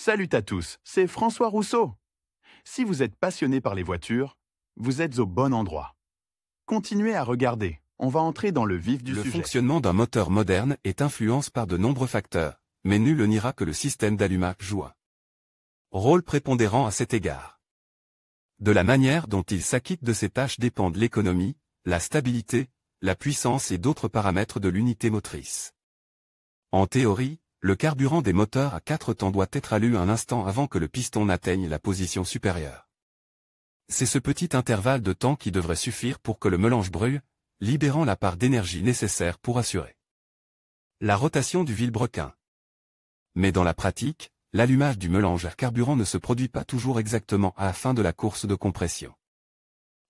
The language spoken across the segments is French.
Salut à tous, c'est François Rousseau. Si vous êtes passionné par les voitures, vous êtes au bon endroit. Continuez à regarder, on va entrer dans le vif du Le sujet. fonctionnement d'un moteur moderne est influencé par de nombreux facteurs, mais nul ne niera que le système d'allumage joue un rôle prépondérant à cet égard. De la manière dont il s'acquitte de ses tâches dépendent l'économie, la stabilité, la puissance et d'autres paramètres de l'unité motrice. En théorie, le carburant des moteurs à 4 temps doit être allu un instant avant que le piston n'atteigne la position supérieure. C'est ce petit intervalle de temps qui devrait suffire pour que le mélange brûle, libérant la part d'énergie nécessaire pour assurer la rotation du vilebrequin. Mais dans la pratique, l'allumage du mélange à carburant ne se produit pas toujours exactement à la fin de la course de compression.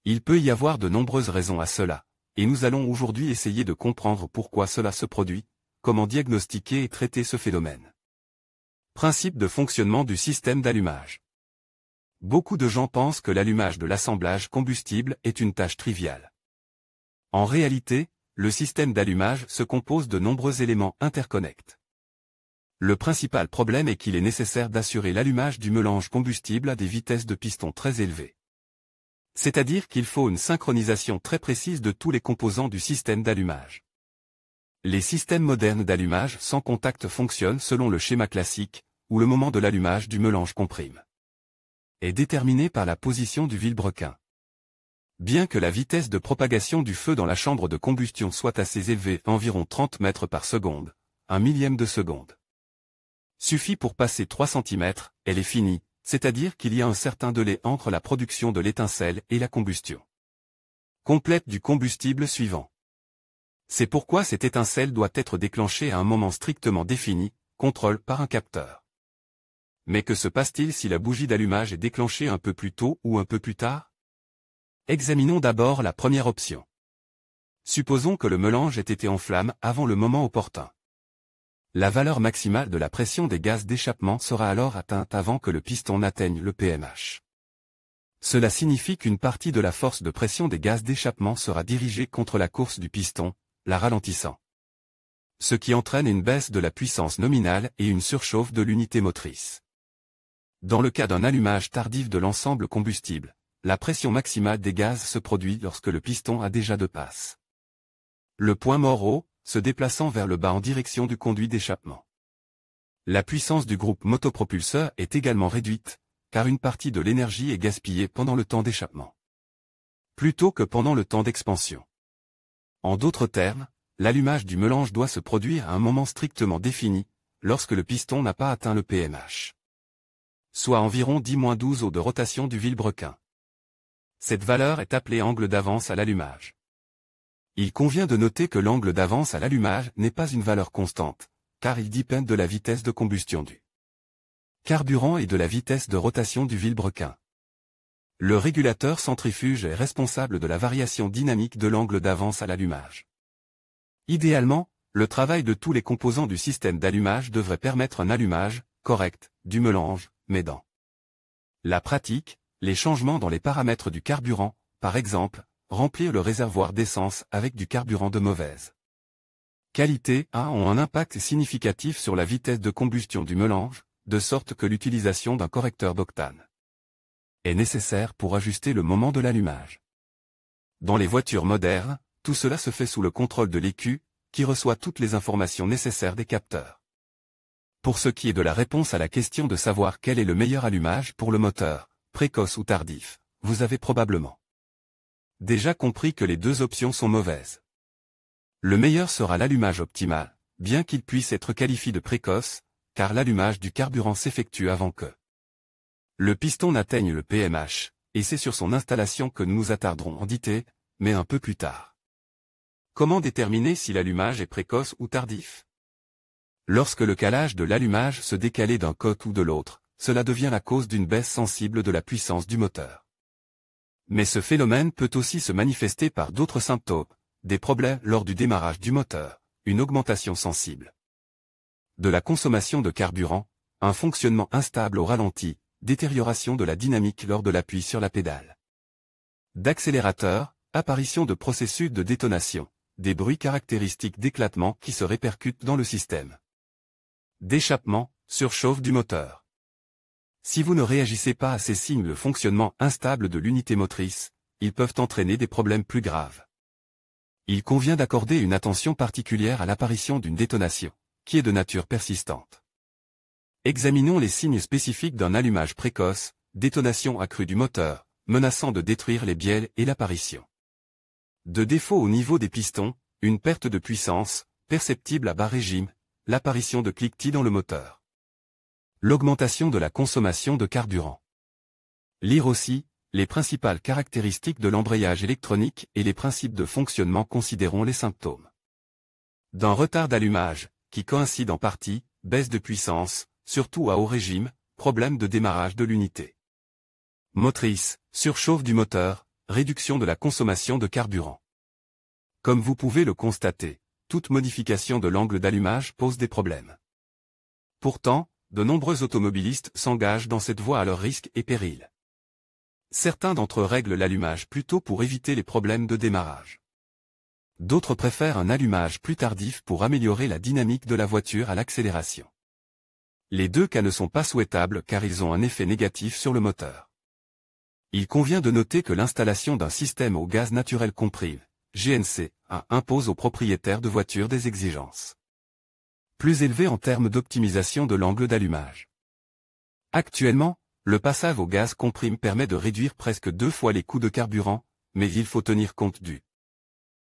Il peut y avoir de nombreuses raisons à cela, et nous allons aujourd'hui essayer de comprendre pourquoi cela se produit, comment diagnostiquer et traiter ce phénomène. Principe de fonctionnement du système d'allumage. Beaucoup de gens pensent que l'allumage de l'assemblage combustible est une tâche triviale. En réalité, le système d'allumage se compose de nombreux éléments interconnectés. Le principal problème est qu'il est nécessaire d'assurer l'allumage du mélange combustible à des vitesses de piston très élevées. C'est-à-dire qu'il faut une synchronisation très précise de tous les composants du système d'allumage. Les systèmes modernes d'allumage sans contact fonctionnent selon le schéma classique, où le moment de l'allumage du mélange comprime est déterminé par la position du vilebrequin. Bien que la vitesse de propagation du feu dans la chambre de combustion soit assez élevée, environ 30 mètres par seconde, un millième de seconde suffit pour passer 3 cm, elle est finie, c'est-à-dire qu'il y a un certain délai entre la production de l'étincelle et la combustion complète du combustible suivant. C'est pourquoi cette étincelle doit être déclenchée à un moment strictement défini, contrôle par un capteur. Mais que se passe-t-il si la bougie d'allumage est déclenchée un peu plus tôt ou un peu plus tard? Examinons d'abord la première option. Supposons que le mélange ait été en flamme avant le moment opportun. La valeur maximale de la pression des gaz d'échappement sera alors atteinte avant que le piston n'atteigne le PMH. Cela signifie qu'une partie de la force de pression des gaz d'échappement sera dirigée contre la course du piston, la ralentissant. Ce qui entraîne une baisse de la puissance nominale et une surchauffe de l'unité motrice. Dans le cas d'un allumage tardif de l'ensemble combustible, la pression maximale des gaz se produit lorsque le piston a déjà 2 passes. Le point mort haut, se déplaçant vers le bas en direction du conduit d'échappement. La puissance du groupe motopropulseur est également réduite, car une partie de l'énergie est gaspillée pendant le temps d'échappement, plutôt que pendant le temps d'expansion. En d'autres termes, l'allumage du mélange doit se produire à un moment strictement défini, lorsque le piston n'a pas atteint le PMH. Soit environ 10-12 au de rotation du vilebrequin. Cette valeur est appelée angle d'avance à l'allumage. Il convient de noter que l'angle d'avance à l'allumage n'est pas une valeur constante, car il dépend de la vitesse de combustion du carburant et de la vitesse de rotation du vilebrequin. Le régulateur centrifuge est responsable de la variation dynamique de l'angle d'avance à l'allumage. Idéalement, le travail de tous les composants du système d'allumage devrait permettre un allumage correct du mélange, mais dans la pratique, les changements dans les paramètres du carburant, par exemple, remplir le réservoir d'essence avec du carburant de mauvaise qualité, ont un impact significatif sur la vitesse de combustion du mélange, de sorte que l'utilisation d'un correcteur d'octane est nécessaire pour ajuster le moment de l'allumage. Dans les voitures modernes, tout cela se fait sous le contrôle de l'EQ, qui reçoit toutes les informations nécessaires des capteurs. Pour ce qui est de la réponse à la question de savoir quel est le meilleur allumage pour le moteur, précoce ou tardif, vous avez probablement déjà compris que les deux options sont mauvaises. Le meilleur sera l'allumage optimal, bien qu'il puisse être qualifié de précoce, car l'allumage du carburant s'effectue avant que le piston n'atteigne le PMH, et c'est sur son installation que nous nous attarderons en détail, mais un peu plus tard. Comment déterminer si l'allumage est précoce ou tardif? Lorsque le calage de l'allumage se décale d'un côté ou de l'autre, cela devient la cause d'une baisse sensible de la puissance du moteur. Mais ce phénomène peut aussi se manifester par d'autres symptômes, des problèmes lors du démarrage du moteur, une augmentation sensible de la consommation de carburant, un fonctionnement instable au ralenti, détérioration de la dynamique lors de l'appui sur la pédale d'accélérateur, apparition de processus de détonation, des bruits caractéristiques d'éclatement qui se répercutent dans le système d'échappement, surchauffe du moteur. Si vous ne réagissez pas à ces signes de fonctionnement instable de l'unité motrice, ils peuvent entraîner des problèmes plus graves. Il convient d'accorder une attention particulière à l'apparition d'une détonation, qui est de nature persistante. Examinons les signes spécifiques d'un allumage précoce, détonation accrue du moteur, menaçant de détruire les bielles et l'apparition de défauts au niveau des pistons, une perte de puissance, perceptible à bas régime, l'apparition de cliquetis dans le moteur. L'augmentation de la consommation de carburant. Lire aussi, les principales caractéristiques de l'embrayage électronique et les principes de fonctionnement. Considérons les symptômes d'un retard d'allumage, qui coïncide en partie, baisse de puissance, surtout à haut régime, problème de démarrage de l'unité motrice, surchauffe du moteur, réduction de la consommation de carburant. Comme vous pouvez le constater, toute modification de l'angle d'allumage pose des problèmes. Pourtant, de nombreux automobilistes s'engagent dans cette voie à leurs risques et périls. Certains d'entre eux règlent l'allumage plus tôt pour éviter les problèmes de démarrage. D'autres préfèrent un allumage plus tardif pour améliorer la dynamique de la voiture à l'accélération. Les deux cas ne sont pas souhaitables car ils ont un effet négatif sur le moteur. Il convient de noter que l'installation d'un système au gaz naturel compris, GNC, impose aux propriétaires de voitures des exigences plus élevées en termes d'optimisation de l'angle d'allumage. Actuellement, le passage au gaz comprime permet de réduire presque 2 fois les coûts de carburant, mais il faut tenir compte du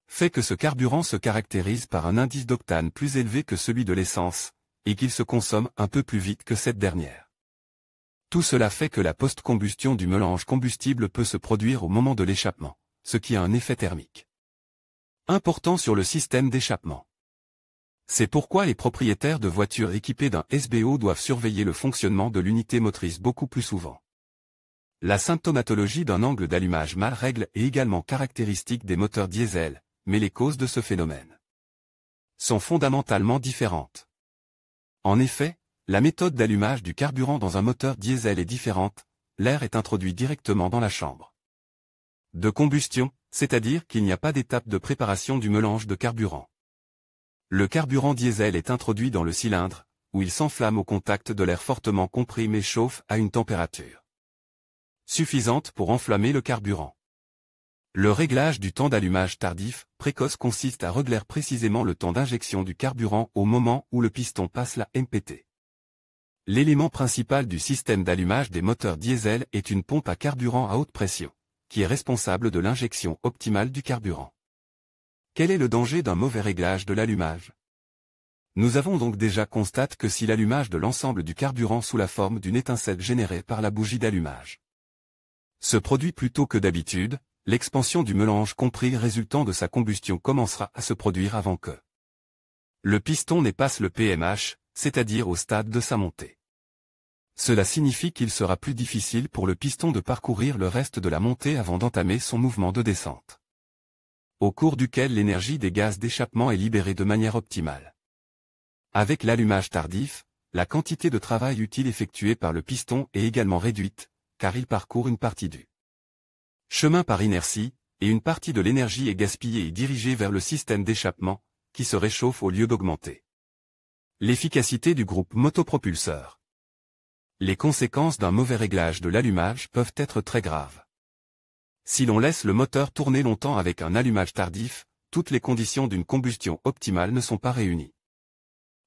fait que ce carburant se caractérise par un indice d'octane plus élevé que celui de l'essence, et qu'il se consomme un peu plus vite que cette dernière. Tout cela fait que la post-combustion du mélange combustible peut se produire au moment de l'échappement, ce qui a un effet thermique important sur le système d'échappement. C'est pourquoi les propriétaires de voitures équipées d'un SBO doivent surveiller le fonctionnement de l'unité motrice beaucoup plus souvent. La symptomatologie d'un angle d'allumage mal réglé est également caractéristique des moteurs diesel, mais les causes de ce phénomène sont fondamentalement différentes. En effet, la méthode d'allumage du carburant dans un moteur diesel est différente, l'air est introduit directement dans la chambre de combustion, c'est-à-dire qu'il n'y a pas d'étape de préparation du mélange de carburant. Le carburant diesel est introduit dans le cylindre, où il s'enflamme au contact de l'air fortement comprimé et chauffe à une température suffisante pour enflammer le carburant. Le réglage du temps d'allumage tardif, précoce consiste à régler précisément le temps d'injection du carburant au moment où le piston passe la MPT. L'élément principal du système d'allumage des moteurs diesel est une pompe à carburant à haute pression, qui est responsable de l'injection optimale du carburant. Quel est le danger d'un mauvais réglage de l'allumage? Nous avons donc déjà constaté que si l'allumage de l'ensemble du carburant sous la forme d'une étincelle générée par la bougie d'allumage se produit plus tôt que d'habitude, l'expansion du mélange compris résultant de sa combustion commencera à se produire avant que le piston n'épasse le PMH, c'est-à-dire au stade de sa montée. Cela signifie qu'il sera plus difficile pour le piston de parcourir le reste de la montée avant d'entamer son mouvement de descente, au cours duquel l'énergie des gaz d'échappement est libérée de manière optimale. Avec l'allumage tardif, la quantité de travail utile effectuée par le piston est également réduite, car il parcourt une partie du chemin par inertie, et une partie de l'énergie est gaspillée et dirigée vers le système d'échappement, qui se réchauffe au lieu d'augmenter l'efficacité du groupe motopropulseur. Les conséquences d'un mauvais réglage de l'allumage peuvent être très graves. Si l'on laisse le moteur tourner longtemps avec un allumage tardif, toutes les conditions d'une combustion optimale ne sont pas réunies.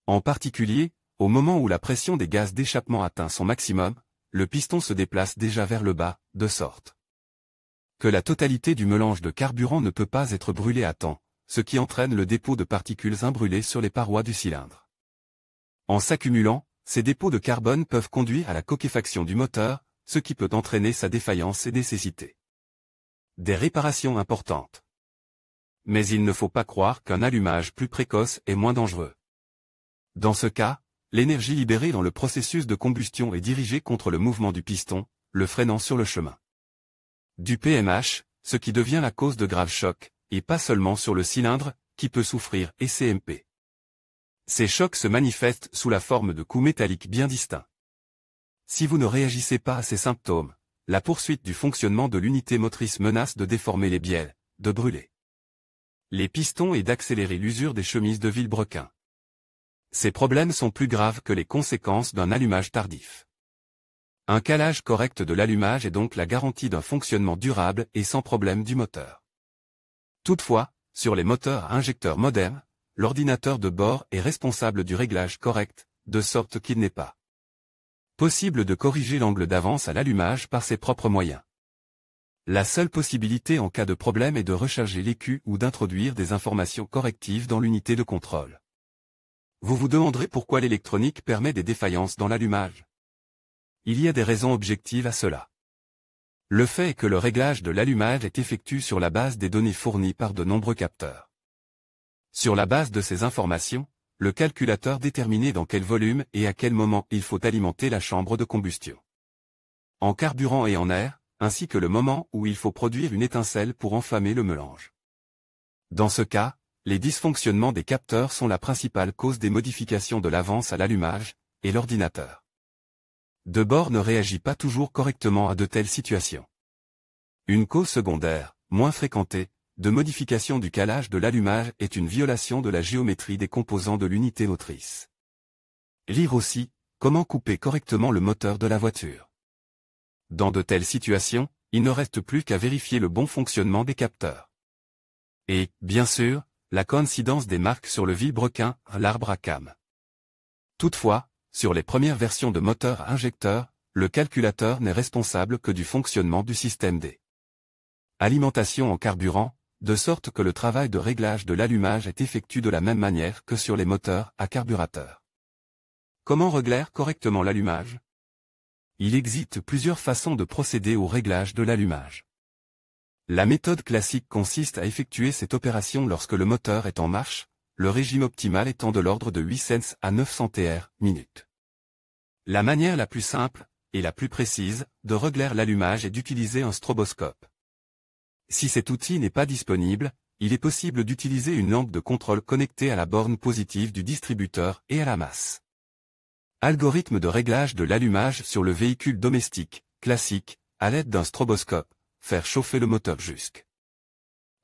En particulier, au moment où la pression des gaz d'échappement atteint son maximum, le piston se déplace déjà vers le bas, de sorte que la totalité du mélange de carburant ne peut pas être brûlée à temps, ce qui entraîne le dépôt de particules imbrûlées sur les parois du cylindre. En s'accumulant, ces dépôts de carbone peuvent conduire à la coquefaction du moteur, ce qui peut entraîner sa défaillance et nécessiter des réparations importantes. Mais il ne faut pas croire qu'un allumage plus précoce est moins dangereux. Dans ce cas, l'énergie libérée dans le processus de combustion est dirigée contre le mouvement du piston, le freinant sur le chemin du PMH, ce qui devient la cause de graves chocs, et pas seulement sur le cylindre, qui peut souffrir, et CMP. Ces chocs se manifestent sous la forme de coups métalliques bien distincts. Si vous ne réagissez pas à ces symptômes, la poursuite du fonctionnement de l'unité motrice menace de déformer les bielles, de brûler les pistons et d'accélérer l'usure des chemises de vilebrequin. Ces problèmes sont plus graves que les conséquences d'un allumage tardif. Un calage correct de l'allumage est donc la garantie d'un fonctionnement durable et sans problème du moteur. Toutefois, sur les moteurs à injecteurs modernes, l'ordinateur de bord est responsable du réglage correct, de sorte qu'il n'est pas possible de corriger l'angle d'avance à l'allumage par ses propres moyens. La seule possibilité en cas de problème est de recharger l'écu ou d'introduire des informations correctives dans l'unité de contrôle. Vous vous demanderez pourquoi l'électronique permet des défaillances dans l'allumage. Il y a des raisons objectives à cela. Le fait est que le réglage de l'allumage est effectué sur la base des données fournies par de nombreux capteurs. Sur la base de ces informations, le calculateur détermine dans quel volume et à quel moment il faut alimenter la chambre de combustion. En carburant et en air, ainsi que le moment où il faut produire une étincelle pour enflammer le mélange. Dans ce cas, les dysfonctionnements des capteurs sont la principale cause des modifications de l'avance à l'allumage, et l'ordinateur de bord ne réagit pas toujours correctement à de telles situations. Une cause secondaire, moins fréquentée, de modification du calage de l'allumage est une violation de la géométrie des composants de l'unité motrice. Lire aussi, comment couper correctement le moteur de la voiture. Dans de telles situations, il ne reste plus qu'à vérifier le bon fonctionnement des capteurs. Et, bien sûr, la coïncidence des marques sur le vilebrequin, l'arbre à cames. Toutefois, sur les premières versions de moteurs à injecteurs, le calculateur n'est responsable que du fonctionnement du système D. Alimentation en carburant, de sorte que le travail de réglage de l'allumage est effectué de la même manière que sur les moteurs à carburateur. Comment régler correctement l'allumage? Il existe plusieurs façons de procéder au réglage de l'allumage. La méthode classique consiste à effectuer cette opération lorsque le moteur est en marche, le régime optimal étant de l'ordre de 8 cents à 900 TR/minute. La manière la plus simple, et la plus précise, de régler l'allumage est d'utiliser un stroboscope. Si cet outil n'est pas disponible, il est possible d'utiliser une lampe de contrôle connectée à la borne positive du distributeur et à la masse. Algorithme de réglage de l'allumage sur le véhicule domestique, classique, à l'aide d'un stroboscope, faire chauffer le moteur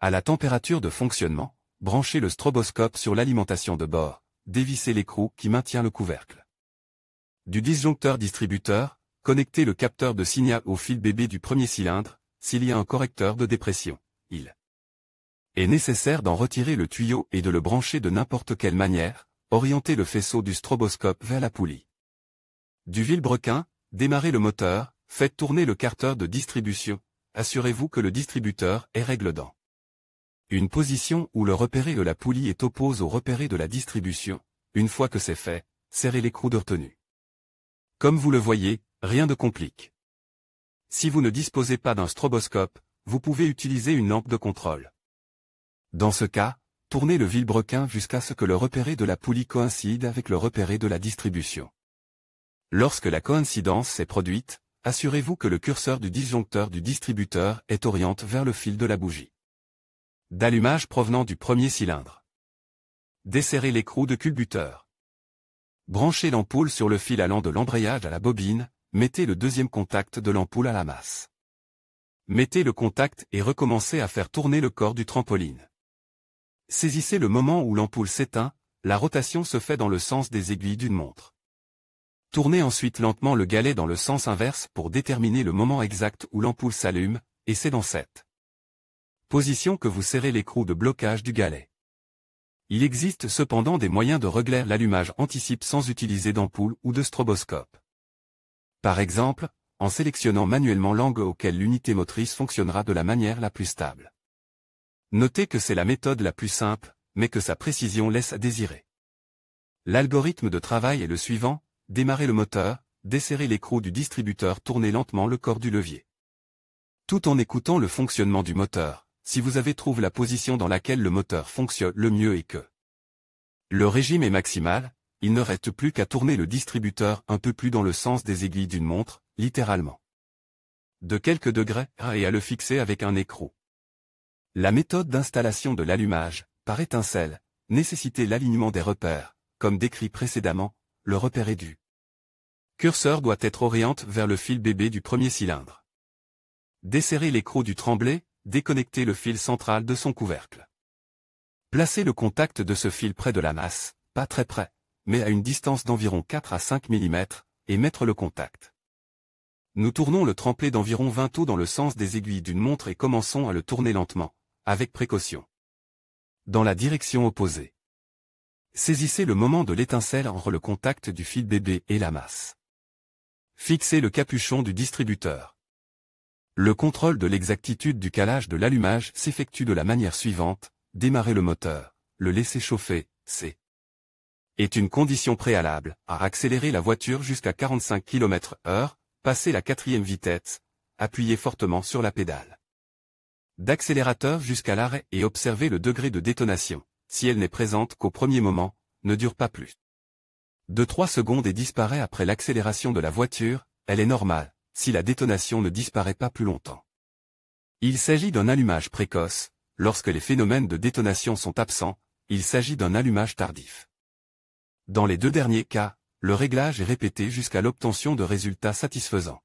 à la température de fonctionnement, brancher le stroboscope sur l'alimentation de bord, dévisser l'écrou qui maintient le couvercle. Du disjoncteur distributeur, connecter le capteur de signal au fil bébé du premier cylindre, s'il y a un correcteur de dépression, il est nécessaire d'en retirer le tuyau et de le brancher de n'importe quelle manière, orienter le faisceau du stroboscope vers la poulie. Du vilebrequin, démarrez le moteur, faites tourner le carteur de distribution, assurez-vous que le distributeur est réglé dans une position où le repéré de la poulie est opposé au repéré de la distribution. Une fois que c'est fait, serrez l'écrou de retenue. Comme vous le voyez, rien de compliqué. Si vous ne disposez pas d'un stroboscope, vous pouvez utiliser une lampe de contrôle. Dans ce cas, tournez le vilebrequin jusqu'à ce que le repéré de la poulie coïncide avec le repéré de la distribution. Lorsque la coïncidence s'est produite, assurez-vous que le curseur du disjoncteur du distributeur est orienté vers le fil de la bougie d'allumage provenant du premier cylindre. Desserrez l'écrou de culbuteur. Branchez l'ampoule sur le fil allant de l'embrayage à la bobine, mettez le deuxième contact de l'ampoule à la masse. Mettez le contact et recommencez à faire tourner le corps du trampoline. Saisissez le moment où l'ampoule s'éteint, la rotation se fait dans le sens des aiguilles d'une montre. Tournez ensuite lentement le galet dans le sens inverse pour déterminer le moment exact où l'ampoule s'allume, et c'est dans cette position que vous serrez l'écrou de blocage du galet. Il existe cependant des moyens de régler l'allumage anticipe sans utiliser d'ampoule ou de stroboscope. Par exemple, en sélectionnant manuellement l'angle auquel l'unité motrice fonctionnera de la manière la plus stable. Notez que c'est la méthode la plus simple, mais que sa précision laisse à désirer. L'algorithme de travail est le suivant: démarrez le moteur, desserrez l'écrou du distributeur, tournez lentement le corps du levier. Tout en écoutant le fonctionnement du moteur, si vous avez trouvé la position dans laquelle le moteur fonctionne le mieux et que le régime est maximal, il ne reste plus qu'à tourner le distributeur un peu plus dans le sens des aiguilles d'une montre, littéralement de quelques degrés, et à le fixer avec un écrou. La méthode d'installation de l'allumage, par étincelle, nécessitait l'alignement des repères, comme décrit précédemment, le repéré du curseur doit être orienté vers le fil bébé du premier cylindre. Desserrez l'écrou du tremblay, déconnectez le fil central de son couvercle. Placez le contact de ce fil près de la masse, pas très près, mais à une distance d'environ 4 à 5 mm, et mettre le contact Nous tournons le tremplé d'environ 20 tours dans le sens des aiguilles d'une montre et commençons à le tourner lentement, avec précaution. Dans la direction opposée. Saisissez le moment de l'étincelle entre le contact du fil bébé et la masse. Fixez le capuchon du distributeur. Le contrôle de l'exactitude du calage de l'allumage s'effectue de la manière suivante: démarrer le moteur, le laisser chauffer, c'est est une condition préalable à accélérer la voiture jusqu'à 45 km/h, passer la 4e vitesse, appuyez fortement sur la pédale d'accélérateur jusqu'à l'arrêt et observez le degré de détonation. Si elle n'est présente qu'au premier moment, ne dure pas plus de 3 secondes et disparaît après l'accélération de la voiture, elle est normale, si la détonation ne disparaît pas plus longtemps. Il s'agit d'un allumage précoce. Lorsque les phénomènes de détonation sont absents, il s'agit d'un allumage tardif. Dans les deux derniers cas, le réglage est répété jusqu'à l'obtention de résultats satisfaisants.